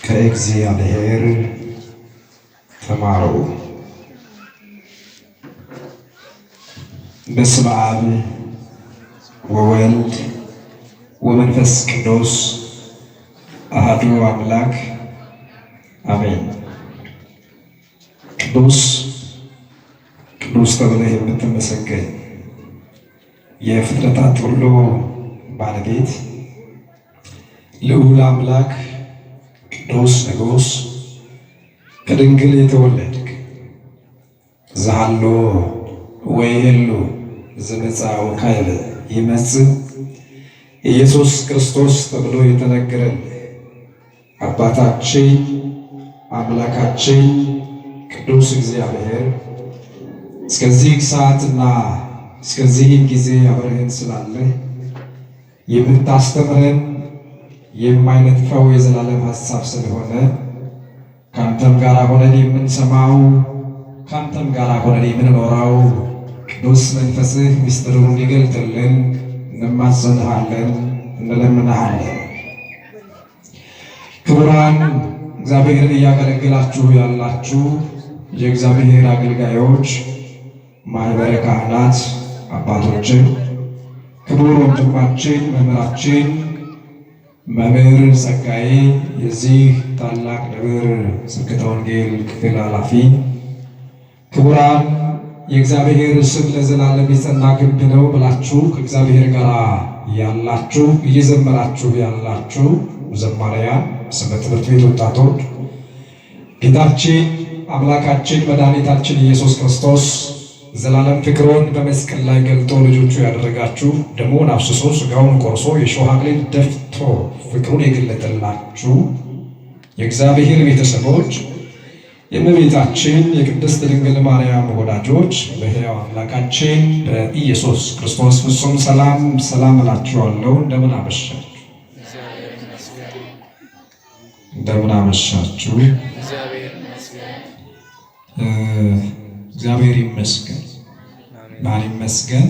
ከእግዚአብሔር ተማሩ። በስመ አብ ወወልድ ወመንፈስ ቅዱስ አሐዱ አምላክ አሜን። ቅዱስ ቅዱስ ተብለህ የምትመሰገን የፍጥረታት ሁሉ ባለቤት ልዑል አምላክ ቅዱስ ንጉሥ ከድንግል የተወለድክ ዘሃሎ ወይሄሉ ዘመጽአው ካይለ ይመጽእ ኢየሱስ ክርስቶስ ተብሎ የተነገረልህ አባታችን አምላካችን ቅዱስ እግዚአብሔር እስከዚህ ሰዓትና እስከዚህ ጊዜ አብረህን ስላለህ የምታስተምረን የማይነጥፈው የዘላለም ሐሳብ ስለሆነ ካንተም ጋር ሆነን የምንሰማው ካንተም ጋር ሆነን የምንኖረው ቅዱስ መንፈስህ ምስጢሩን እንዲገልጥልን እንማጸንሃለን፣ እንለምንሃለን። ክቡራን እግዚአብሔርን እያገለግላችሁ ያላችሁ የእግዚአብሔር አገልጋዮች፣ ማኅበረ ካህናት አባቶችን፣ ክቡር ወንድማችን መምህራችን መምህር ጸጋዬ የዚህ ታላቅ ደብር ስብከተ ወንጌል ክፍል ኃላፊ፣ ክቡራን የእግዚአብሔር ስም ለዘላለም የጸና ግንብ ነው ብላችሁ ከእግዚአብሔር ጋር ያላችሁ እየዘመራችሁ ያላችሁ ዘማሪያን፣ ሰንበት ትምህርት ቤት ወጣቶች፣ ጌታችን አምላካችን መድኃኒታችን ኢየሱስ ክርስቶስ ዘላለም ፍቅሩን በመስቀል ላይ ገልጦ ልጆቹ ያደረጋችሁ ደሙን አፍስሶ ሥጋውን ቆርሶ የሾህ አክሊል ደፍቶ ፍቅሩን የገለጠላችሁ የእግዚአብሔር ቤተሰቦች፣ የእመቤታችን የቅድስት ድንግል ማርያም ወዳጆች በሕያው አምላካችን በኢየሱስ ክርስቶስ ፍጹም ሰላም ሰላም እላችኋለሁ። እንደምን አመሻችሁ? እንደምን አመሻችሁ? እግዚአብሔር ይመስገን። ማን ይመስገን?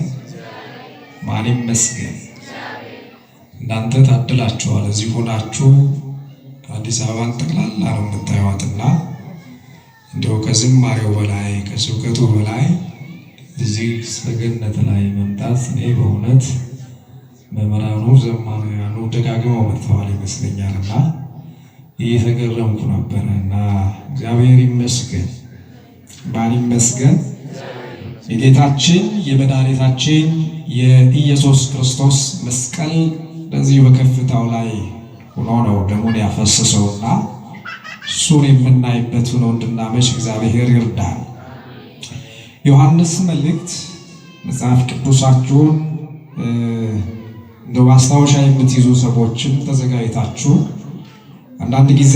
ማን ይመስገን? እናንተ ታድላችኋል። እዚህ ሆናችሁ አዲስ አበባን ጠቅላላ ነው የምታዩዋትና እንደው ከዝማሬው በላይ ከስብከቱ በላይ እዚህ ሰገነት ላይ መምጣት እኔ በእውነት መምህራኑ ዘማሪያኑ ደጋግመው መጥተዋል ይመስለኛልና እየተገረምኩ ነበረ እና እግዚአብሔር ይመስገን። ማን ይመስገን? የጌታችን የመድኃኒታችን የኢየሱስ ክርስቶስ መስቀል በዚህ በከፍታው ላይ ሆኖ ነው ደሙን ያፈሰሰውና እሱን የምናይበት ሆኖ እንድናመሽ እግዚአብሔር ይርዳል። ዮሐንስ መልእክት መጽሐፍ ቅዱሳችሁን እንደ ማስታወሻ የምትይዙ ሰዎችም ተዘጋጅታችሁ አንዳንድ ጊዜ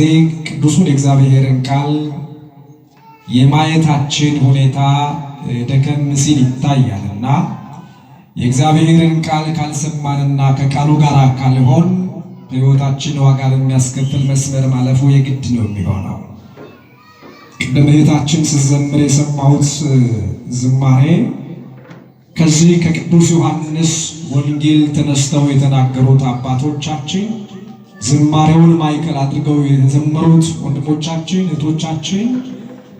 ቅዱሱን የእግዚአብሔርን ቃል የማየታችን ሁኔታ ደከም ሲል ይታያልና የእግዚአብሔርን ቃል ካልሰማንና ከቃሉ ጋር ካልሆን ሕይወታችን ዋጋ በሚያስከፍል መስመር ማለፉ የግድ ነው የሚሆነው። ቅድም እህታችን ስትዘምር የሰማሁት ዝማሬ ከዚህ ከቅዱስ ዮሐንስ ወንጌል ተነስተው የተናገሩት አባቶቻችን ዝማሬውን ማዕከል አድርገው የዘመሩት ወንድሞቻችን እህቶቻችን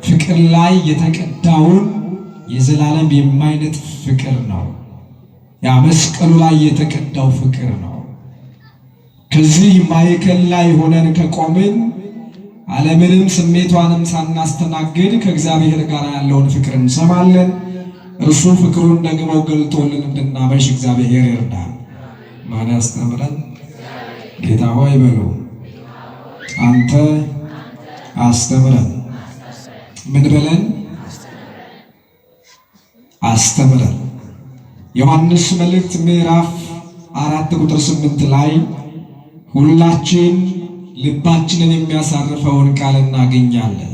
ፍቅር ላይ የተቀዳውን የዘላለም የማይነጥፍ ፍቅር ነው። ያ መስቀሉ ላይ የተቀዳው ፍቅር ነው። ከዚህ ማዕከል ላይ ሆነን ከቆምን ዓለምንም ስሜቷንም ሳናስተናግድ ከእግዚአብሔር ጋር ያለውን ፍቅር እንሰማለን። እርሱ ፍቅሩን ደግሞ ገልጦልን እንድናመሽ እግዚአብሔር ይርዳል። ማን ያስተምረን? ጌታ ሆይ በሉ። አንተ አስተምረን። ምን በለን? አስተምረን። ዮሐንስ መልእክት ምዕራፍ 4 ቁጥር 8 ላይ ሁላችን ልባችንን የሚያሳርፈውን ቃል እናገኛለን።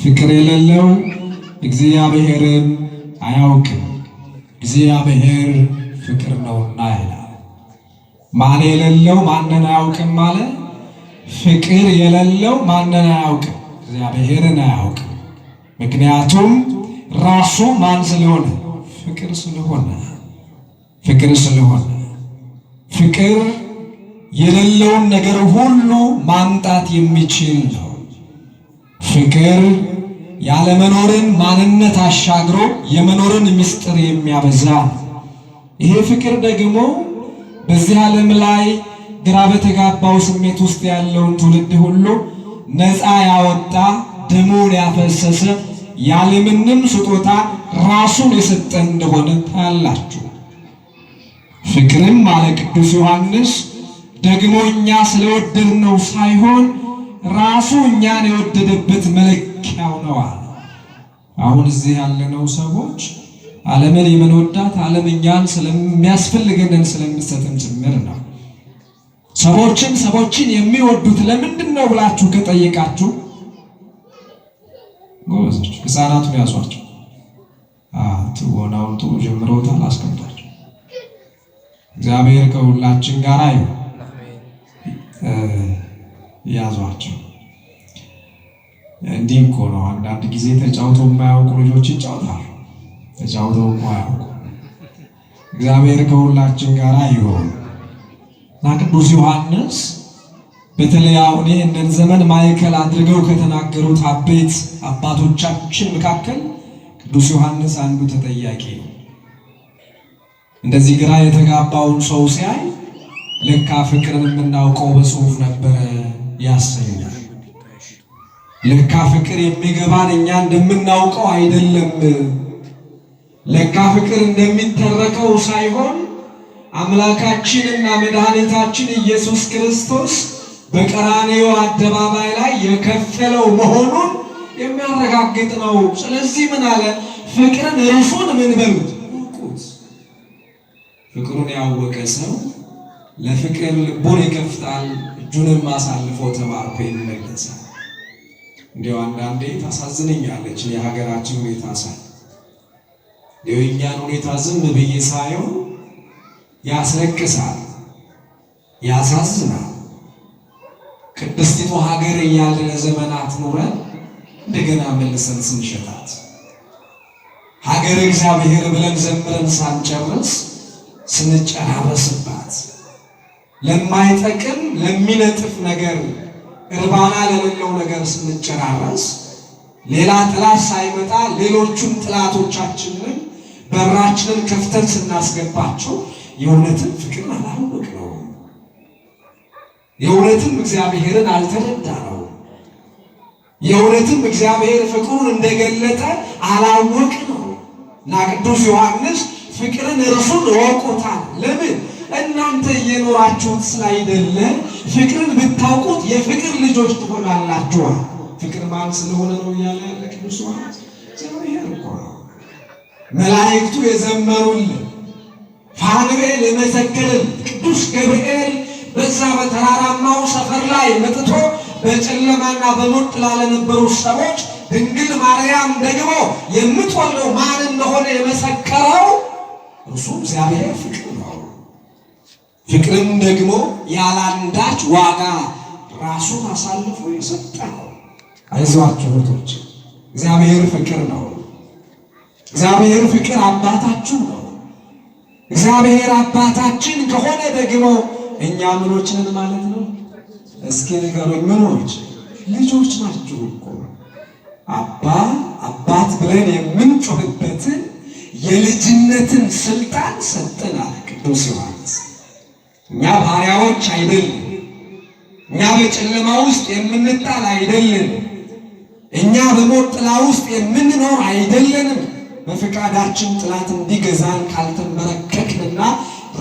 ፍቅር የሌለው እግዚአብሔርን አያውቅም፣ እግዚአብሔር ፍቅር ነውና ይላል። ማን የሌለው ማንን አያውቅም አለ? ፍቅር የሌለው ማንን አያውቅም? እግዚአብሔርን አያውቅም። ምክንያቱም ራሱ ማን ስለሆነ? ፍቅር ስለሆነ። ፍቅር የሌለውን ነገር ሁሉ ማምጣት የሚችል ነው። ፍቅር ያለመኖርን ማንነት አሻግሮ የመኖርን ምስጢር የሚያበዛ ነው። ይሄ ፍቅር ደግሞ በዚህ ዓለም ላይ ግራ በተጋባው ስሜት ውስጥ ያለውን ትውልድ ሁሉ ነፃ ያወጣ ደሙን ያፈሰሰ ያለምንም ስጦታ ራሱን የሰጠ እንደሆነ ታያላችሁ። ፍቅርም አለ ቅዱስ ዮሐንስ ደግሞ እኛ ስለወደድነው ሳይሆን ራሱ እኛን የወደደበት መለኪያው ነው አለ። አሁን እዚህ ያለነው ሰዎች ዓለምን የምንወዳት ዓለም እኛን ስለሚያስፈልገን ስለሚሰጥን ጭምር ነው። ሰዎችን የሚወዱት ለምንድን ነው ብላችሁ ከጠየቃችሁ ጎበዞች ሕፃናቱን ያዟቸው። ትወናውን ጥሩ ጀምረውታል፣ አስቀምጧቸው። እግዚአብሔር ከሁላችን ጋር ይሁን። ያዟቸው። እንዲህ እኮ ነው። አንዳንድ ጊዜ ተጫውተው የማያውቁ ልጆች ይጫወታሉ። ተጫውተው እኮ አያውቁ። እግዚአብሔር ከሁላችን ጋር ይሁን እና ቅዱስ ዮሐንስ በተለይ አሁን ይህንን ዘመን ማዕከል አድርገው ከተናገሩት አበይት አባቶቻችን መካከል ቅዱስ ዮሐንስ አንዱ ተጠያቂ ነው። እንደዚህ ግራ የተጋባውን ሰው ሲያይ ለካ ፍቅርን የምናውቀው በጽሑፍ ነበረ ያሰኛል። ለካ ፍቅር የሚገባን እኛ እንደምናውቀው አይደለም። ለካ ፍቅር እንደሚተረከው ሳይሆን አምላካችንና መድኃኒታችን ኢየሱስ ክርስቶስ በቀራንዮ አደባባይ ላይ የከፈለው መሆኑን የሚያረጋግጥ ነው። ስለዚህ ምን አለ? ፍቅርን እርሱን ምን በሉት እውቁት። ፍቅሩን ያወቀ ሰው ለፍቅር ልቡን ይከፍታል፣ እጁንም አሳልፎ ተባርኮ ይመለሳል። እንዲያው አንዳንዴ ታሳዝነኛለች የሀገራችን ሁኔታ ሳይ የእኛን ሁኔታ ዝም ብዬ ሳየው ያስለቅሳል፣ ያሳዝናል። ቅድስቲቱ ሀገር እያለ ለዘመናት ኖረን እንደገና መልሰን ስንሸጣት ሀገር እግዚአብሔር ብለን ዘምረን ሳንጨርስ ስንጨራረስባት ለማይጠቅም ለሚነጥፍ ነገር እርባና ለሌለው ነገር ስንጨራረስ ሌላ ጥላት ሳይመጣ ሌሎቹን ጥላቶቻችንን በራችንን ከፍተን ስናስገባቸው የእውነትን ፍቅር አላወቅነው፣ የእውነትም እግዚአብሔርን አልተረዳነው፣ የእውነትም እግዚአብሔር ፍቅሩን እንደገለጠ አላወቅነው እና ቅዱስ ዮሐንስ ፍቅርን እርሱን እወቁታል። ለምን? እናንተ እየኖራችሁት ስላይደለ ፍቅርን ብታውቁት የፍቅር ልጆች ትሆናላችሁ። ፍቅር ማን ስለሆነ ነው እያለ ያለ ቅዱስ ዮሐንስ እግዚአብሔር እኮ ነው። መላእክቱ የዘመሩልን፣ ፋኑኤል የመሰከረልን፣ ቅዱስ ገብርኤል በዛ በተራራማው ሰፈር ላይ መጥቶ በጨለማና በሞት ጥላ ለነበሩ ሰዎች ድንግል ማርያም ደግሞ የምትወልደው ማን እንደሆነ የመሰከረው እርሱ እግዚአብሔር ፍቅር ነው። ፍቅርም ደግሞ ያላንዳች ዋጋ ራሱን አሳልፎ የሰጠ ነው። አይዟችሁ እህቶች፣ እግዚአብሔር ፍቅር ነው። እግዚአብሔር ፍቅር አባታችሁ ነው። እግዚአብሔር አባታችን ከሆነ ደግሞ እኛ ምኖች ነን ማለት ነው? እስኪ ንገሩኝ፣ ምኖች? ልጆች ናችሁ እኮ። አባት ብለን የምንጮህበትን የልጅነትን ስልጣን ሰጠናል ቅዱስ ዮሐንስ። እኛ ባሪያዎች አይደለም። እኛ በጨለማ ውስጥ የምንጣል አይደለም። እኛ በሞት ጥላ ውስጥ የምንኖር አይደለንም። በፈቃዳችን ጥላት እንዲገዛን ካልተንበረከክንና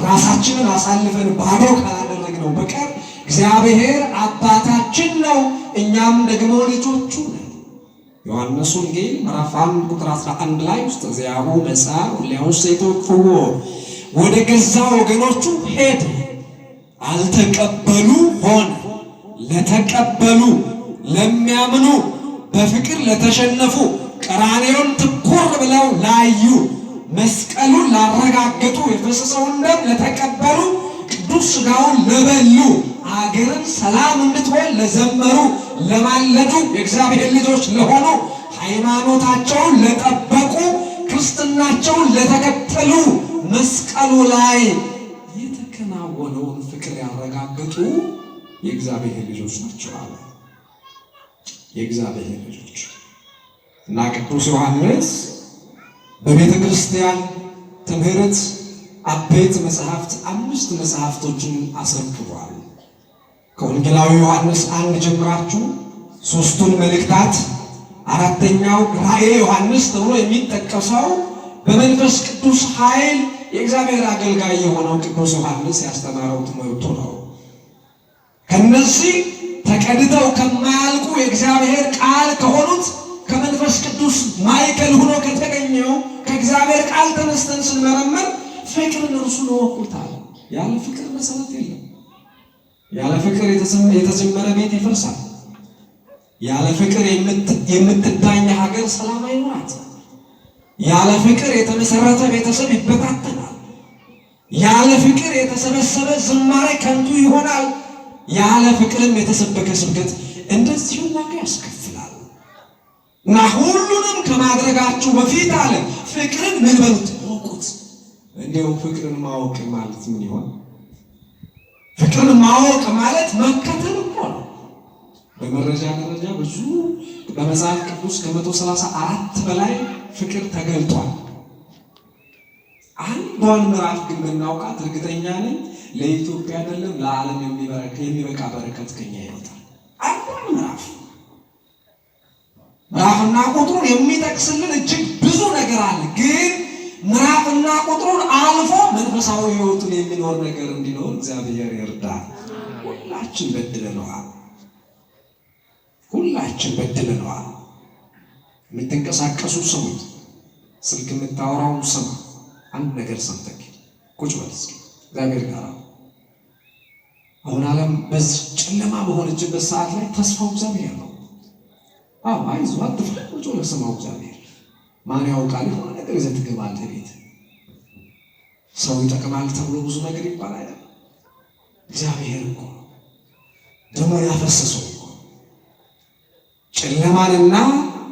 ራሳችንን አሳልፈን ባዶ ካላደረግነው በቀር እግዚአብሔር አባታችን ነው፣ እኛም ደግሞ ልጆቹ ነን። ዮሐንስ ወንጌል ምዕራፍ 1 ቁጥር 11 ላይ ውስጥ እግዚአብሔር መጻ ወሊያውሰይቶ ፍዎ ወደ ገዛ ወገኖቹ ሄደ፣ አልተቀበሉ ሆነ። ለተቀበሉ ለሚያምኑ በፍቅር ለተሸነፉ ቀራንዮን ትኩር ብለው ላዩ መስቀሉን ላረጋገጡ የፈሰሰውን ደም ለተቀበሉ ቅዱስ ሥጋውን ለበሉ አገርን ሰላም እንድትሆን ለዘመሩ ለማለዱ የእግዚአብሔር ልጆች ለሆኑ ሃይማኖታቸውን ለጠበቁ ክርስትናቸውን ለተከተሉ መስቀሉ ላይ የተከናወነውን ፍቅር ያረጋገጡ የሚያመጡ የእግዚአብሔር ልጆች ናቸው አለ። የእግዚአብሔር ልጆች እና ቅዱስ ዮሐንስ በቤተ ክርስቲያን ትምህርት አበይት መጽሐፍት 5 መጽሐፍቶችን አስረክቧል። ከወንጌላዊ ዮሐንስ 1 ጀምራችሁ 3ቱን መልእክታት፣ 4ኛው ራእየ ዮሐንስ ተብሎ የሚጠቀሰው በመንፈስ ቅዱስ ኃይል የእግዚአብሔር አገልጋይ የሆነው ቅዱስ ዮሐንስ ያስተማረው ትምህርቱ ነው። ከነዚህ ተቀድተው ከማያልቁ የእግዚአብሔር ቃል ከሆኑት ከመንፈስ ቅዱስ ማዕከል ሆኖ ከተገኘው ከእግዚአብሔር ቃል ተነስተን ስንመረመር ፍቅርን እርሱን ወቁታል። ያለ ፍቅር መሰረት የለም። ያለ ፍቅር የተጀመረ ቤት ይፈርሳል። ያለ ፍቅር የምትዳኝ ሀገር ሰላም አይኖራት። ያለ ፍቅር የተመሰረተ ቤተሰብ ይበታተናል። ያለ ፍቅር የተሰበሰበ ዝማሬ ከንቱ ይሆናል። ያለ ፍቅርም የተሰበከ ስብከት እንደዚሁ ዋጋ ያስከፍላል። እና ሁሉንም ከማድረጋችሁ በፊት አለ ፍቅርን ምን በሉት ወቁት። እንዲያው ፍቅርን ማወቅ ማለት ምን ይሆን? ፍቅርን ማወቅ ማለት መከተል እኮ ነው። በመረጃ ደረጃ ብዙ በመጽሐፍ ቅዱስ ከ134 በላይ ፍቅር ተገልጧል። አንዷን ምዕራፍ ግን ብናውቃት እርግጠኛ ነኝ ለኢትዮጵያ አይደለም ለዓለም የሚበቃ በረከት ከኛ ይወጣል። አንዷን ምዕራፍና ቁጥሩን የሚጠቅስልን እጅግ ብዙ ነገር አለ። ግን ምዕራፍና ቁጥሩን አልፎ መንፈሳዊ ሕይወቱን የሚኖር ነገር እንዲኖር እግዚአብሔር ይርዳል። ሁላችን በድለነዋል። የምትንቀሳቀሱ ሰዎች ስልክ የምታወራው ስማ። አንድ ነገር ሰምተህ ቁጭ በል እስኪ እግዚአብሔር ጋር። አሁን ዓለም በዚህ ጨለማ በሆነችበት ሰዓት ላይ ተስፋው እግዚአብሔር ነው። አይዞህ አትፍራ፣ ቁጭ ብለህ ስማው እግዚአብሔር። ማን ያውቃል የሆነ ነገር ይዘህ ትገባለህ ቤት። ሰው ይጠቅማል ተብሎ ብዙ ነገር ይባላል። እግዚአብሔር እኮ ደሞ ያፈሰሰው እኮ ጨለማንና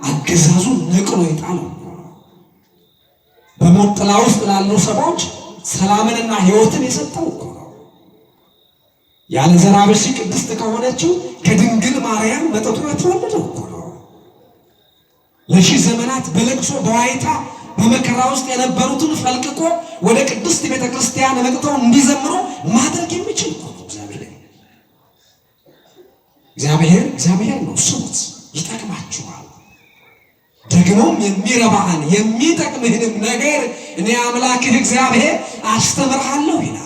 አገዛዙን ነቅሎ የጣለው እኮ ነው። በሞት ጥላ ውስጥ ላሉ ሰዎች ሰላምንና ሕይወትን የሰጠው እኮ ነው። ያለ ዘር ብእሲ ቅድስት ከሆነችው ከድንግል ማርያም መጠጡን የተወለደው እኮ ነው። ለሺህ ዘመናት በለቅሶ በዋይታ በመከራ ውስጥ የነበሩትን ፈልቅቆ ወደ ቅድስት ቤተ ክርስቲያን መጥተው እንዲዘምሩ ማድረግ የሚችል እኮ ነው እግዚአብሔር ነው። ስሙት፣ ይጠቅማችኋል። ደግሞም የሚረባህን የሚጠቅምህንም ነገር እኔ አምላክህ እግዚአብሔር አስተምርሃለሁ ይላል።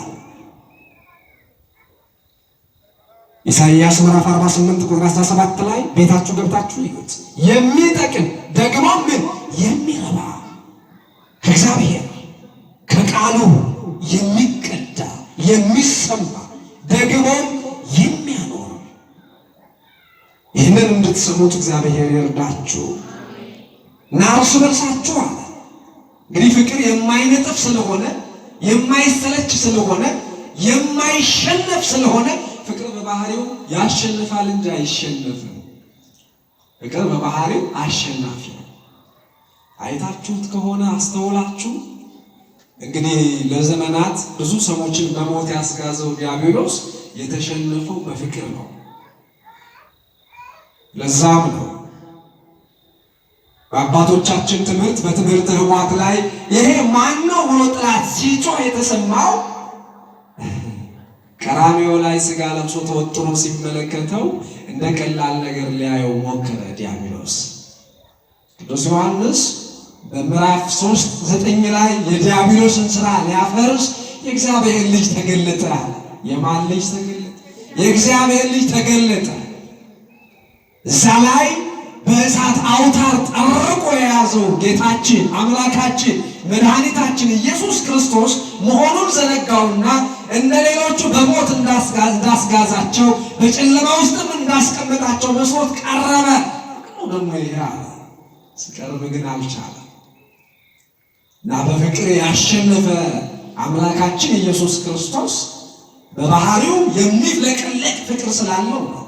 ኢሳይያስ ምዕራፍ 48 ቁጥር 17 ላይ ቤታችሁ ገብታችሁ ይሁት የሚጠቅም ደግሞም የሚረባ ከእግዚአብሔር ከቃሉ የሚቀዳ የሚሰማ ደግሞም የሚያኖር ይህንን እንድትሰሙት እግዚአብሔር ይርዳችሁ እና እርስ በርሳችሁ አለ። እንግዲህ ፍቅር የማይነጥፍ ስለሆነ የማይሰለች ስለሆነ የማይሸነፍ ስለሆነ ፍቅር በባህሪው ያሸንፋል እንጂ አይሸነፍም። ፍቅር በባህሪው አሸናፊ ነው። አይታችሁት ከሆነ አስተውላችሁ እንግዲህ ለዘመናት ብዙ ሰዎችን በሞት ያስጋዘው ዲያብሎስ የተሸነፈው በፍቅር ነው። ለዛም ነው በአባቶቻችን ትምህርት በትምህርተ ሕቡዓት ላይ ይሄ ማን ነው ብሎ ጠላት ሲጮህ የተሰማው ቀራንዮ ላይ ሥጋ ለብሶ ተወጥሮ ሲመለከተው እንደ ቀላል ነገር ሊያየው ሞከረ ዲያብሎስ። ቅዱስ ዮሐንስ በምዕራፍ 3:9 ላይ የዲያብሎስን ሥራ ሊያፈርስ የእግዚአብሔር ልጅ ተገለጠ አለ። የማን ልጅ ተገለጠ? የእግዚአብሔር ልጅ ተገለጠ። እዛ ላይ በእሳት አውታር ጠርቆ የያዘው ጌታችን አምላካችን መድኃኒታችን ኢየሱስ ክርስቶስ መሆኑን ዘነጋውና እንደ ሌሎቹ በሞት እንዳስጋዛቸው በጨለማ ውስጥም እንዳስቀመጣቸው መስሎት ቀረበ። ደግሞ ይሄ ሲቀርብ ግን አልቻለም እና በፍቅር ያሸነፈ አምላካችን ኢየሱስ ክርስቶስ በባህሪው የሚፍለቀለቅ ፍቅር ስላለው ነው።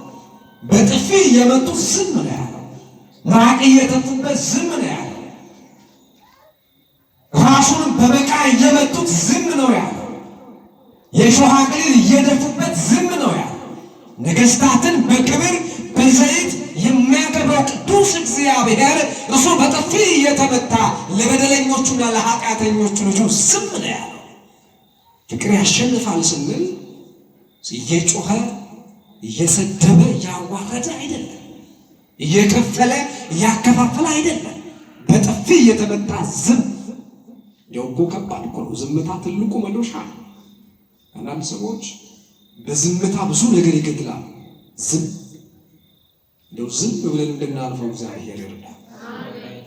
በጥፊ የመቱት ዝም ነው ያለው። ምራቅ እየተፉበት ዝም ነው ያለው። ራሱንም በበቃ እየመቱት ዝም ነው ያለው። የሾህ አክሊል እየደፉበት ዝም ነው ያለው። ነገሥታትን በክብር በዘይት የሚያከብረው ቅዱስ እግዚአብሔር እርሱ በጥፊ እየተመታ ለበደለኞቹና ለኃጢአተኞቹ ልጁ ዝም ነው ያለው። ፍቅር ያሸንፋል ስንል እየጮኸ እየሰደበ እያዋረደ አይደለም፣ እየከፈለ እያከፋፈለ አይደለም፣ በጥፊ እየተመታ ዝም። እንዲያው እኮ ከባድ እኮ ነው ዝምታ፣ ትልቁ መዶሻ ነው። አንዳንድ ሰዎች በዝምታ ብዙ ነገር ይገድላል። ዝም እንደው ዝም ብለን እንድናልፈው እግዚአብሔር ይርዳል።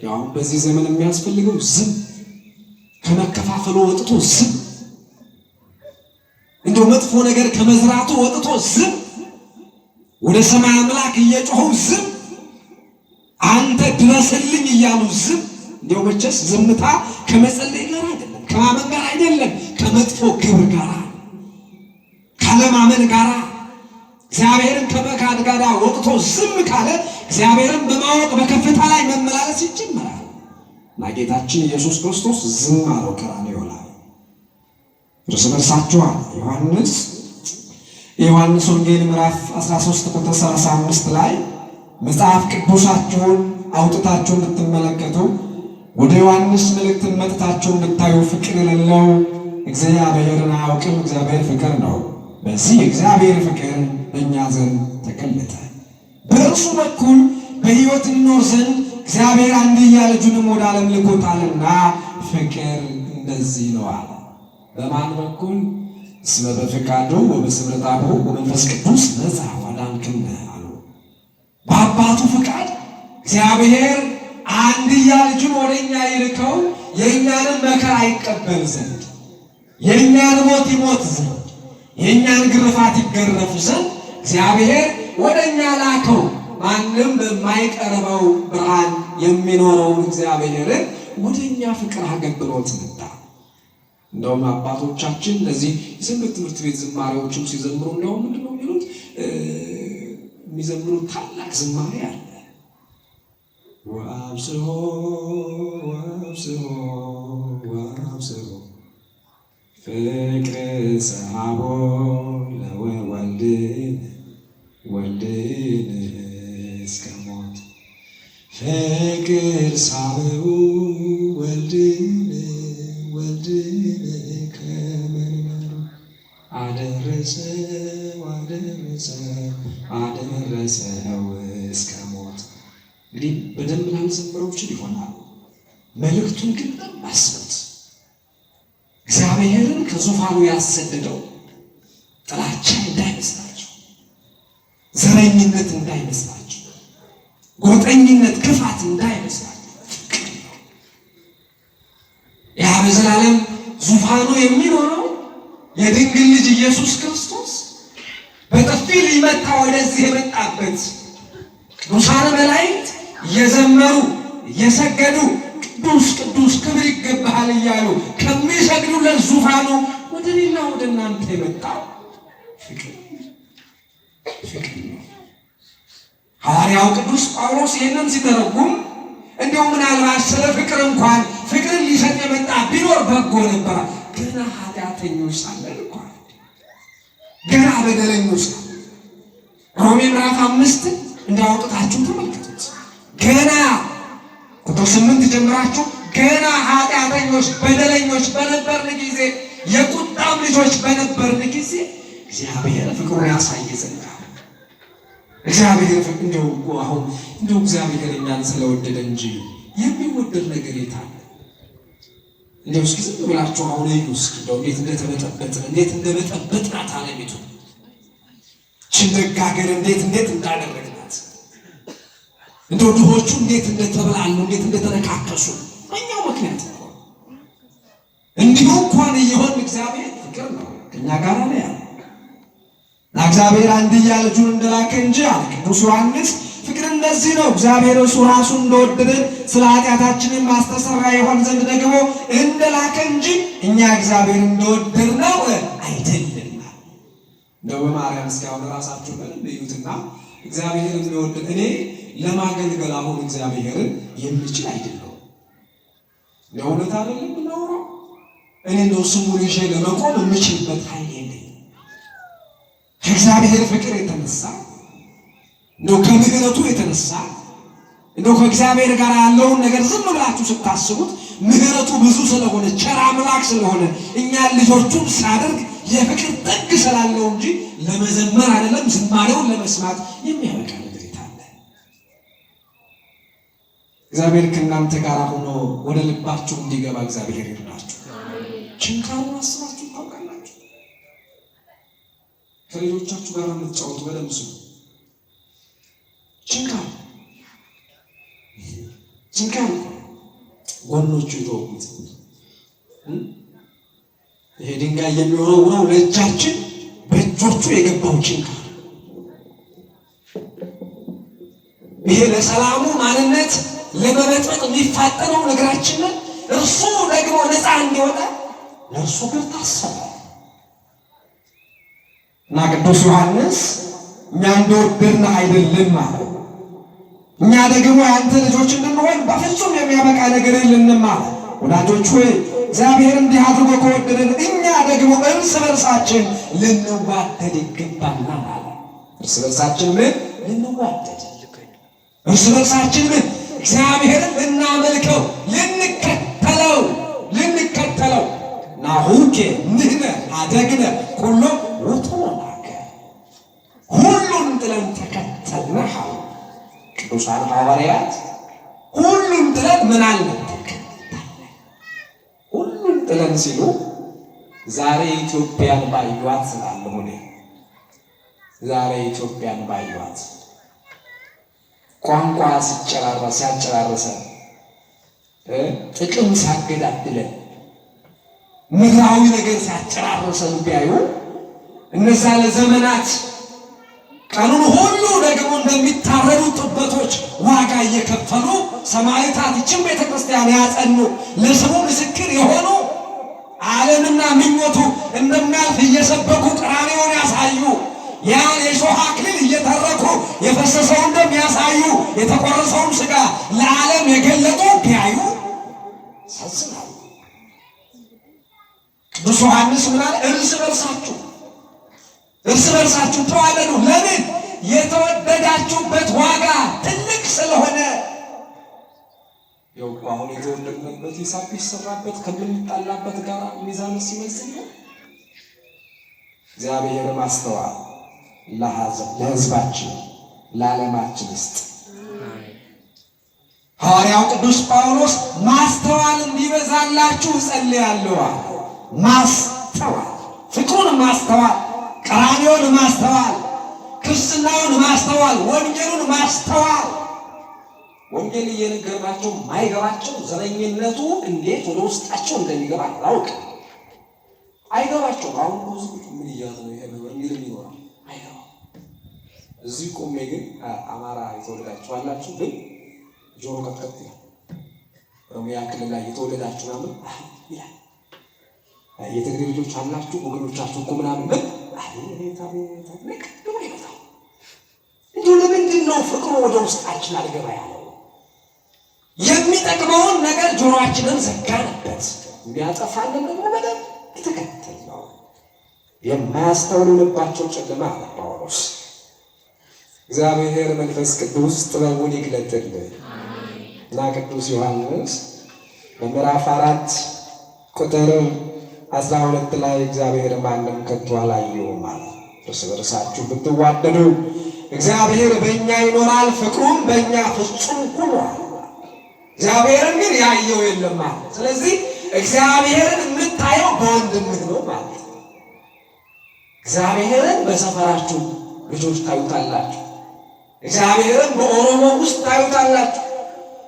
ያው አሁን በዚህ ዘመን የሚያስፈልገው ዝም፣ ከመከፋፈሉ ወጥቶ ዝም፣ እንደው መጥፎ ነገር ከመዝራቱ ወጥቶ ዝም፣ ወደ ሰማይ አምላክ እየጮሁ ዝም፣ አንተ ድረስልኝ እያሉ ዝም። እንደው መቼስ ዝምታ ከመጸለይ ጋር አይደለም፣ ከማመን ጋር አይደለም፣ ከመጥፎ ግብር ጋር ካለማመን ጋር እግዚአብሔርን ከመካድ ጋር ወጥቶ ዝም ካለ እግዚአብሔርን በማወቅ በከፍታ ላይ መመላለስ ይጀምራል። እና ጌታችን ኢየሱስ ክርስቶስ ዝም አለው ቀራንዮ ላይ። እርስ በርሳችሁ አለ የዮሐንስ ወንጌል ምዕራፍ 13 ቁጥር 35 ላይ መጽሐፍ ቅዱሳችሁን አውጥታችሁ እንድትመለከቱ ወደ ዮሐንስ መልእክትን መጥታችሁ እንድታዩ ፍቅር የሌለው እግዚአብሔርን አያውቅም፣ እግዚአብሔር ፍቅር ነው። በዚህ እግዚአብሔር ፍቅር በእኛ ዘንድ ተገለጠ፣ በእርሱ በኩል በሕይወት እንኖር ዘንድ እግዚአብሔር አንድያ ልጁንም ወደ ዓለም ልኮታልና ፍቅር እንደዚህ ነው አለ። በማን በኩል? እስመ በፈቃዱ ወበስምረት አቡሁ ወመንፈስ ቅዱስ ነሣ ወአዳንክነ አሉ። በአባቱ ፍቃድ እግዚአብሔር አንድያ ልጁን ወደኛ ይልከው የእኛንም መከራ ይቀበል ዘንድ፣ የእኛን ሞት ይሞት ዘንድ፣ የእኛን ግርፋት ይገረፍ ዘንድ እግዚአብሔር ወደኛ ላከው። ማንም በማይቀርበው ብርሃን የሚኖረውን እግዚአብሔርን ወደኛ ፍቅር አገብሮት መጣ። እንደውም አባቶቻችን እነዚህ የሰንበት ትምህርት ቤት ዝማሬዎችም ሲዘምሩ እንደውም ምንድነው የሚሉት? የሚዘምሩት ታላቅ ዝማሬ አለ። ወአብጽሖ ወአብጽሖ ወአብጽሖ ፍቅር ሰሐቦ ለወልድን ወልድን እስከ ሞት ፍቅር ሳበው ወልድን ወልድን ከመንበሩ አደረሰው አደረሰው እስከ ሞት። እንግዲህ በደንብ ላንዘምረው ይችል ይሆናል። መልእክቱን ግን አስቡት። እግዚአብሔርን ከዙፋኑ ያሰደደው ጥላቻ እንዳይመስላችሁ፣ ዘረኝነት እንዳይመስላችሁ፣ ጎጠኝነት፣ ክፋት እንዳይመስላችሁ ፍቅር ነው። ያ በዘላለም ዙፋኑ የሚኖረው የድንግል ልጅ ኢየሱስ ክርስቶስ በጥፊ ሊመታ ወደዚህ የመጣበት ቅዱሳን መላእክት እየዘመሩ እየሰገዱ ቅዱስ ቅዱስ ክብር ይገባሃል እያሉ ከሚሰግዱለት ዙፋኑ ወደ እኔና ወደ እናንተ የመጣው ፍቅር ነው። ሐዋርያው ቅዱስ ጳውሎስ ይህንን ሲተረጉም እንዲሁ ምናልባት ስለ ፍቅር እንኳን ፍቅርን ሊሰጥ የመጣ ቢኖር በጎ ነበር። ገና ኃጢአተኞች ሳለን እንኳን ገና በደለኞች ሳለን ሮሜ ምዕራፍ 5 እንዳወጣችሁ ተመልከቱት። ገና ቁጥር 8 ጀምራችሁ ገና ኃጢአተኞች በደለኞች በነበርን ጊዜ የቁጣም ልጆች በነበርን ጊዜ እግዚአብሔር ፍቅሩን ያሳይ ዘንድ እግዚአብሔር እንደው እግዚአብሔር እኛን ስለወደደ እንጂ የሚወደድ ነገር የታለ? እንደው እስኪ ዝም ብላችሁ አሁን እዩ እስኪ እንደው እንዴት እንደተበጠበጥን እንዴት እንደበጠበጥናት ዓለሚቱ ችንደጋገር እንዴት እንዳደረግናት እንደው ድሆቹ እንዴት እንደተበላሉ እንዴት እንደተነካከሱ እኛው ምክንያት ነው። እንዲሁ እንኳን እየሆን እግዚአብሔር ፍቅር ነው ከእኛ ጋር ነው ያለው። እግዚአብሔር አንድያ ልጁን እንደላከ እንጂ አለ ቅዱስ ዮሐንስ ፍቅር እንደዚህ ነው፣ እግዚአብሔር እሱ ራሱ እንደወደደን ስለ ኃጢአታችንን ማስተሰሪያ ይሆን ዘንድ ደግሞ እንደላከ እንጂ እኛ እግዚአብሔር እንደወደድነው አይደለም። እንደው በማርያም እስካሁን ራሳችሁ በደንብ እዩትና እግዚአብሔር እንደወደደ እኔ ለማገልገል አሁን እግዚአብሔርን የሚችል አይደለም። ለእውነት አይደለም ብናወራው እኔ እንደው ስሙን ይዤ ለመቆም የምችልበት ኃይል የለኝም። ከእግዚአብሔር ፍቅር የተነሳ እንደው ከምሕረቱ የተነሳ እንደው ከእግዚአብሔር ጋር ያለውን ነገር ዝም ብላችሁ ስታስቡት ምሕረቱ ብዙ ስለሆነ ቸር አምላክ ስለሆነ እኛን ልጆቹን ሲያደርግ የፍቅር ጥግ ስላለው እንጂ ለመዘመር አይደለም ዝማሬውን ለመስማት የሚያበቃ ነገር የታለ? እግዚአብሔር ከእናንተ ጋር ሆኖ ወደ ልባችሁ እንዲገባ እግዚአብሔር ይርዳችሁ። ችንካሩን አስባችሁ ታውቃላችሁ? ከልጆቻችሁ ጋር የምትጫወቱ በደምብ ስሙ። ችንካር ጎኖቹ የተወጉት ይሄ ድንጋይ የሚወረውረው ለእጃችን በእጆቹ የገባው ችንካር፣ ይሄ ለሰላሙ ማንነት ለመበጥበጥ የሚፋጠነው ነገራችንን እርሱ ደግሞ ነፃ እንዲወጣ ለእርሱ ግን ታሰበ እና ቅዱስ ዮሐንስ እኛ እንደወደድን አይደለም ማለት እኛ ደግሞ ያንተ ልጆች እንድንሆን በፍጹም የሚያበቃ ነገር የለንም ማለት። ወዳጆች ሆይ እግዚአብሔር እንዲህ አድርጎ ከወደደን እኛ ደግሞ እርስ በርሳችን ልንዋደድ ይገባናል ማለት። እርስ በርሳችን ምን ልንዋደድ፣ እርስ በርሳችን ምን እግዚአብሔርን ልናመልከው ልንከተለው ናሁኬ ንሕነ አደግነ ኩሎ ወተወላከ ሁሉን ጥለን ተከተልነህ። ቅዱሳን ሐዋርያት ሁሉን ጥለን ምን አለ? ሁሉን ጥለን ሲሉ ዛሬ ኢትዮጵያን ባዩዋት ስላለሆነ ዛሬ ኢትዮጵያን ባዩዋት ቋንቋ ሲያጨራረሰን ጥቅም ሲያገዳድለን ምድራዊ ነገር ሲያጨራረሰን ቢያዩ እነዛ ለዘመናት ቀኑን ሁሉ ደግሞ እንደሚታረዱ ጥበቶች ዋጋ እየከፈሉ ሰማዕታት ይህችን ቤተክርስቲያን ያጸኑ ለስሙ ምስክር የሆኑ ዓለምና ምኞቱ እንደሚያልፍ እየሰበኩ ቀራንዮውን ያሳዩ ያን የሾህ አክሊል እየተረኩ የፈሰሰውን ደም ያሳዩ የተቆረሰውን ሥጋ ለዓለም የገለጡ ቢያዩ ያሳዝናሉ። ቅዱስ ዮሐንስ ምን አለ? እርስ በርሳችሁ ተዋደዱ። ለምን? የተወደዳችሁበት ዋጋ ትልቅ ስለሆነ። ያው አሁን የተወደድንበት ሂሳብ ቢሰራበት ከምንጣላበት ጋር ሚዛን ሲመስል እግዚአብሔር ማስተዋል ለሕዝባችን ለዓለማችን ውስጥ ሐዋርያው ቅዱስ ጳውሎስ ማስተዋል እንዲበዛላችሁ ጸልያለሁ። ማስተዋል፣ ፍቅሩን ማስተዋል፣ ቀራንዮውን ማስተዋል፣ ክርስትናውን ማስተዋል፣ ወንጌሉን ማስተዋል። ወንጌል እየነገርናቸው ማይገባቸው ዘረኝነቱ እንዴት ወደ ውስጣቸው እንደሚገባ አላውቅም። አይገባቸው። አሁን ብዙ ምን እያለ ነው ይሄ ነገር እንግዲህ ይኖራል አይገባም። እዚህ ቆሜ ግን አማራ የተወለዳችሁ አላችሁ ግን ጆሮ ከትከት ይላል። ኦሮሚያ ክልል ላይ የተወለዳችሁ ምናምን ይላል። የትግሬ ልጆች አላችሁ ወገኖቻችሁ እኮ ምናምን ምን እንዲሁ ለምንድን ነው ፍቅሩ ወደ ውስጣችን አልገባ ያለው? የሚጠቅመውን ነገር ጆሮአችንን ዘጋንበት። የሚያጠፋልን ደግሞ በደንብ የተከተልነው የማያስተውሉ ልባቸው ጨለማ አለ ጳውሎስ። እግዚአብሔር መንፈስ ቅዱስ ጥበቡን ይግለጥልን እና ቅዱስ ዮሐንስ በምዕራፍ 4 ቁጥር 12 ላይ እግዚአብሔር ማንም ከቶ አላየውም ማለት እርስ በርሳችሁ ብትዋደዱ እግዚአብሔር በእኛ ይኖራል፣ ፍቅሩም በእኛ ፍጹም ሆኗል። እግዚአብሔርን ግን ያየው የለም ማለት። ስለዚህ እግዚአብሔርን የምታየው በወንድምህ ነው ማለት። እግዚአብሔርን በሰፈራችሁ ልጆች ታዩታላችሁ። እግዚአብሔርን በኦሮሞ ውስጥ ታዩታላችሁ።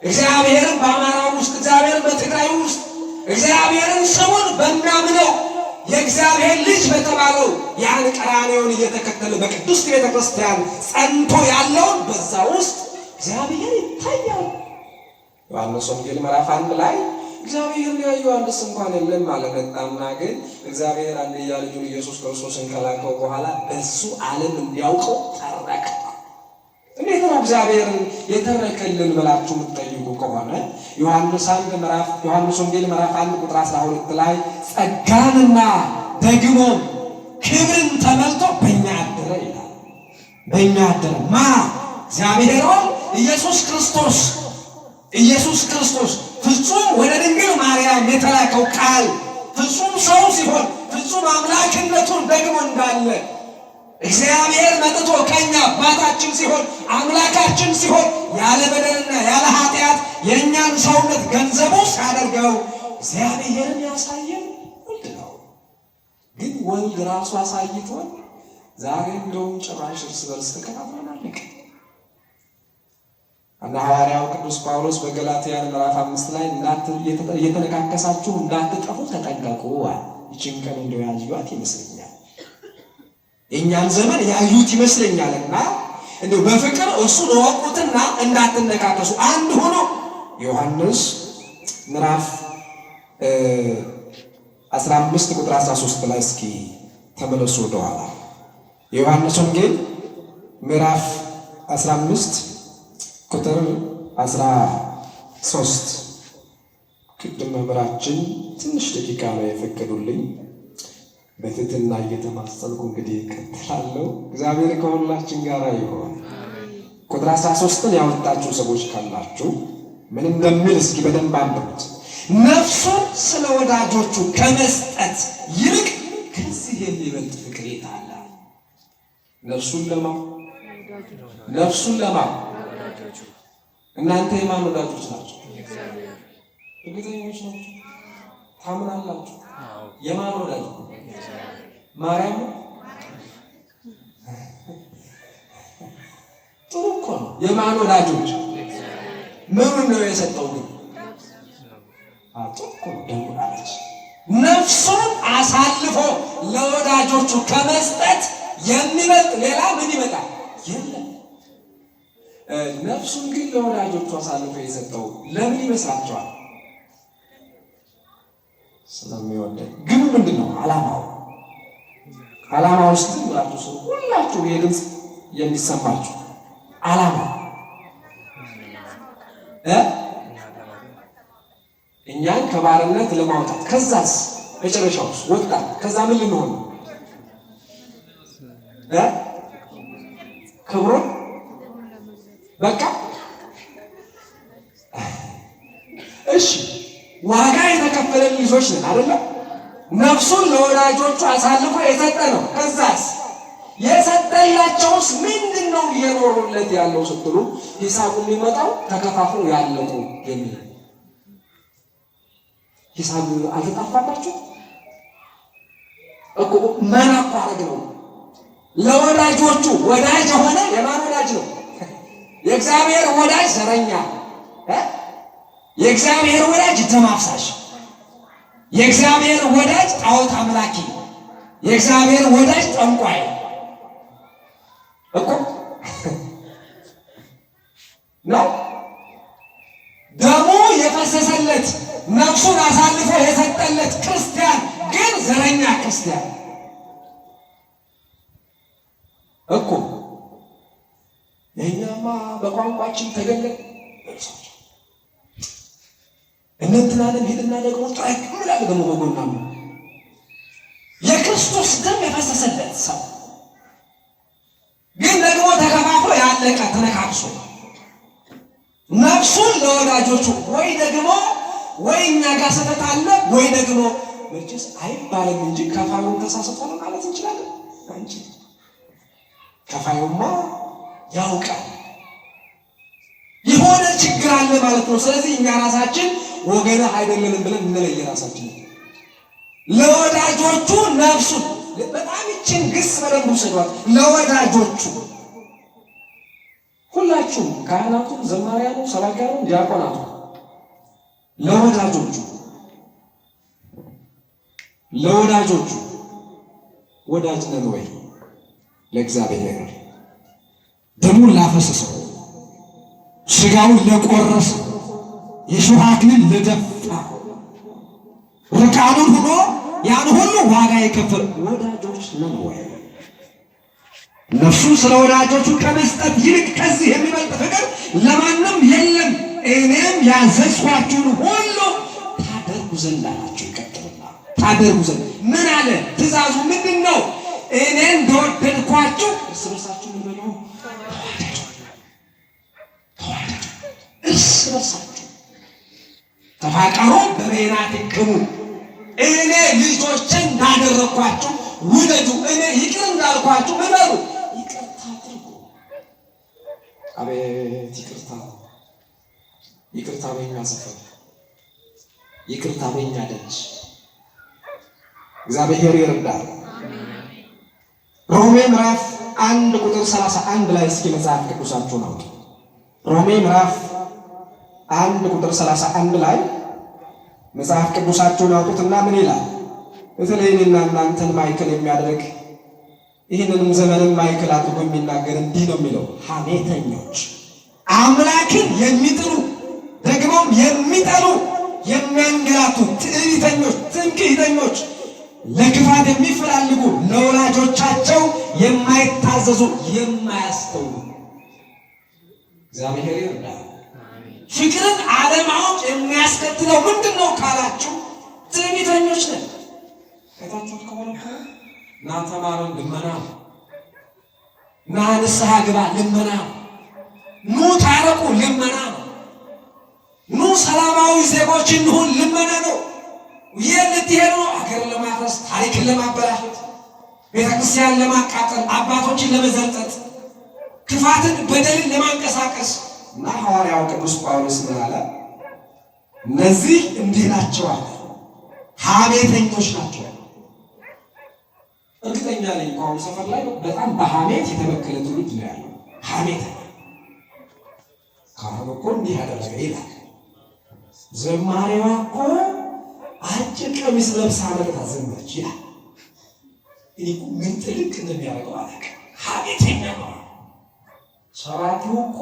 እግዚአብሔርን በአማራው ውስጥ፣ እግዚአብሔርን በትግራይ ውስጥ፣ እግዚአብሔርን ስሙን በሚያምነው የእግዚአብሔር ልጅ በተባለው ያን ቀራንዮውን እየተከተለ በቅድስት ቤተክርስቲያን ጸንቶ ያለውን በዛ ውስጥ እግዚአብሔር ይታያል። ዮሐንስ ወንጌል ምዕራፍ 1 ላይ እግዚአብሔር ያየው አንድስ እንኳን የለም ማለት መጣና ግን እግዚአብሔር አንድያ ልጁን ኢየሱስ ክርስቶስን ከላከው በኋላ በሱ ዓለም እንዲያውቀው ተረከ። እንዴት ነው እግዚአብሔር የተረከልን ብላችሁ የምትጠይቁ ከሆነ ዮሐንስ ወንጌል ምዕራፍ 1 ቁጥር 12 ላይ ጸጋንና ደግሞ ክብርን ተመልቶ በእኛ አደረ አደረ ይላል። በእኛ አደረ ማ እግዚአብሔር ኢየሱስ ክርስቶስ ፍጹም ወደ ድንግል ማርያም የተላከው ቃል ፍጹም ሰው ሲሆን ፍጹም አምላክነቱን ደግሞ እንዳለ እግዚአብሔር መጥቶ ከኛ አባታችን ሲሆን አምላካችን ሲሆን ያለ በደልና ያለ ኃጢአት የእኛን ሰውነት ገንዘቡ ሲያደርገው እግዚአብሔርን ያሳየን ወልድ ነው። ግን ወልድ ራሱ አሳይቶን ዛሬ እንደውም ጭራሽ እርስ በርስ ተከፋፍለናል። እና ሐዋርያው ቅዱስ ጳውሎስ በገላትያ ምዕራፍ 5 ላይ እየተነካከሳችሁ እንዳትጠፉ ተጠንቀቁ። ይህችን ቀን እንደው ያዩት ይመስለኛል፣ የእኛን ዘመን ያዩት ይመስለኛልና እንደው በፍቅር እሱን እወቁትና እንዳትነካከሱ አንድ ሆኖ ዮሐንስ ምዕራፍ 15 ቁጥር 13 ላይ እስኪ ተመለሱ ወደኋላ። የዮሐንስ ወንጌል ምዕራፍ 15 ቁጥር 13 ቅድም መምህራችን ትንሽ ደቂቃ ላይ የፈቀዱልኝ በትህትና እየተማጸንኩ እንግዲህ እቀጥላለሁ። እግዚአብሔር ከሁላችን ጋር ይሁን። ቁጥር 13ን ያወጣችሁ ሰዎች ካላችሁ ምን እንደሚል እስኪ በደንብ አንብቡት። ነፍሱን ስለ ወዳጆቹ ከመስጠት ይልቅ ከዚህ የሚበልጥ ፍቅር የት አለ? ነፍሱን ለማ እናንተ የማን ወዳጆች ናቸው? እርግጠኞች ናቸው? ታምናላችሁ? የማን ወዳጅ? ማርያም። ጥሩ እኮ ነው። የማን ወዳጆች? ምኑን ነው የሰጠው? ግን ጥሩ እኮ ነው። ደውላለች። ነፍሱን አሳልፎ ለወዳጆቹ ከመስጠት የሚበልጥ ሌላ ምን ይመጣል? የለም። ነፍሱን ግን ለወዳጆቹ አሳልፎ የሰጠው ለምን ይመስላችኋል? ስለሚወደድ። ግን ምንድን ነው ዓላማው ውስጥ ብላችሁ ሰው ሁላችሁ የድምፅ የሚሰማችሁ ዓላማ እኛን ከባርነት ለማውጣት ከዛስ መጨረሻው ወጣ። ከዛ ምን ልንሆን ነው? ክብሩን በቃ እሺ፣ ዋጋ የተከፈለን ልጆች ነን አይደለ? ነፍሱን ለወዳጆቹ አሳልፎ የሰጠ ነው። ከዛስ የሰጠላቸውስ ምንድን ነው እየኖሩለት ያለው ስትሉ ሂሳቡ የሚመጣው ተከፋፍሎ ያለቁ የሚል ሂሳብ አልተጣፋባችሁ እኮ መናቋረግ ነው። ለወዳጆቹ ወዳጅ የሆነ የማን ወዳጅ ነው? የእግዚአብሔር ወዳጅ ዘረኛ፣ የእግዚአብሔር ወዳጅ ደም አፍሳሽ፣ የእግዚአብሔር ወዳጅ ጣዖት አምላኪ፣ የእግዚአብሔር ወዳጅ ጠንቋይ እኮ ነው። ደሙ የፈሰሰለት ነፍሱን አሳልፎ የሰጠለት ክርስቲያን ግን ዘረኛ ክርስቲያን እኮ። ይሄኛማ በቋንቋችን ተገለጠ። እንትናንም ሄድና ደግሞ ጥራይ ምላል ደግሞ በጎናም የክርስቶስ ደም የፈሰሰለት ሰው ግን ደግሞ ተከፋፍሎ ያለቀ ተነካክሶ ነፍሱን ለወዳጆቹ ወይ እኛ ጋር ስህተት አለ ወይ ደግሞ መቼስ አይባልም እንጂ ከፋዩን ተሳስቷል ማለት እንችላለን እንጂ ከፋዩማ ያውቃል የሆነ ችግር አለ ማለት ነው። ስለዚህ እኛ ራሳችን ወገን አይደለንም ብለን እንለይ ራሳችን። ለወዳጆቹ ነፍሱን በጣም ይችን ግስ በደንብ ውሰዷት። ለወዳጆቹ ሁላችሁም ካህናቱ፣ ዘማሪያኑ፣ ሰባኪያኑ፣ ዲያቆናቱ ለወዳጆቹ ወዳጅ ነን ወይ? ለእግዚአብሔር ደሙን ላፈሰሰው ስጋውን ለቆረሰ የሾህ አክሊል ለደፋ ርቃኑን ሆኖ ያን ሁሉ ዋጋ የከፈለ ወዳጆች ነን ወይ? ነፍሱን ስለ ወዳጆቹ ከመስጠት ይልቅ ከዚህ የሚበልጥ ፍቅር ለማንም የለም። እኔም ያዘዝኳችሁን ሁሉ ታደርጉ ዘንድ አላቸው። ይቀጥልና ታደርጉ ዘንድ ምን አለ? ትእዛዙ ምንድን ነው? እኔ እንደወደድኳችሁ እርስ በርሳችሁ ምን በሉ? ተዋደዱ። እርስ በርሳችሁ ተፋቀሩ በበይናቲክሙ እኔ ልጆችን እንዳደረኳችሁ ውደዱ። እኔ ይቅር እንዳልኳችሁ ምን በሉ? ይቅርታ አድርጉ። አቤት ይቅርታ! ይቅርታ በእኛ ሰፈር፣ ይቅርታ በእኛ ደጅ። እግዚአብሔር ይርዳል። ሮሜ ምዕራፍ 1 ቁጥር 31 ላይ እስኪ መጽሐፍ ቅዱሳችሁን አውጡ። ሮሜ ምዕራፍ 1 ቁጥር 31 ላይ መጽሐፍ ቅዱሳችሁን አውጡትና ምን ይላል? በተለይ እኔና እናንተን ማዕከል የሚያደርግ ይህንንም ዘመንን ማዕከል አድርጎ የሚናገር እንዲህ ነው የሚለው፣ ሐሜተኞች፣ አምላክን የሚጥሉ ደግሞም የሚጠሉ፣ የሚያንገላቱ፣ ትዕቢተኞች፣ ትምክህተኞች፣ ለክፋት የሚፈላልጉ፣ ለወላጆቻቸው የማይታዘዙ፣ የማያስተውሉ። እግዚአብሔር ይርዳል። ፍቅርን አለማወቅ የሚያስከትለው ምንድን ነው ካላችሁ፣ ትዕቢተኞች ነን። ከታችሁት ከሆነ ና ተማረን ልመና ነው። ና ንስሐ ግባ ልመና ነው። ኑ ታረቁ ልመና ነው። ኑ ሰላማዊ ዜጎች እንሁን ልመና ነው። ይህ ልትሄዱ ነው? አገር ለማፍረስ፣ ታሪክን ለማበላሸት፣ ቤተክርስቲያን ለማቃጠል፣ አባቶችን ለመዘርጠት፣ ክፋትን በደልን ለማንቀሳቀስ እና ሐዋርያው ቅዱስ ጳውሎስ ምን አለ? እነዚህ እንዲህ ናቸው አለ፣ ሐሜተኞች ናቸው። እርግጠኛ ነኝ ከአሁኑ ሰፈር ላይ በጣም በሐሜት የተበከለ ትውልድ ነው ያለው። ሐሜተኛ ካህኑ እኮ እንዲህ ያደረገ ይላል። ዘማሪዋ እኮ አጭር ቀሚስ ለብሳ መጣ ዘመረች ይላል። እኔ ምን ጥልቅ እንደሚያደርገው አላውቅም። ሐሜተኛ ነው። ሰባኪው እኮ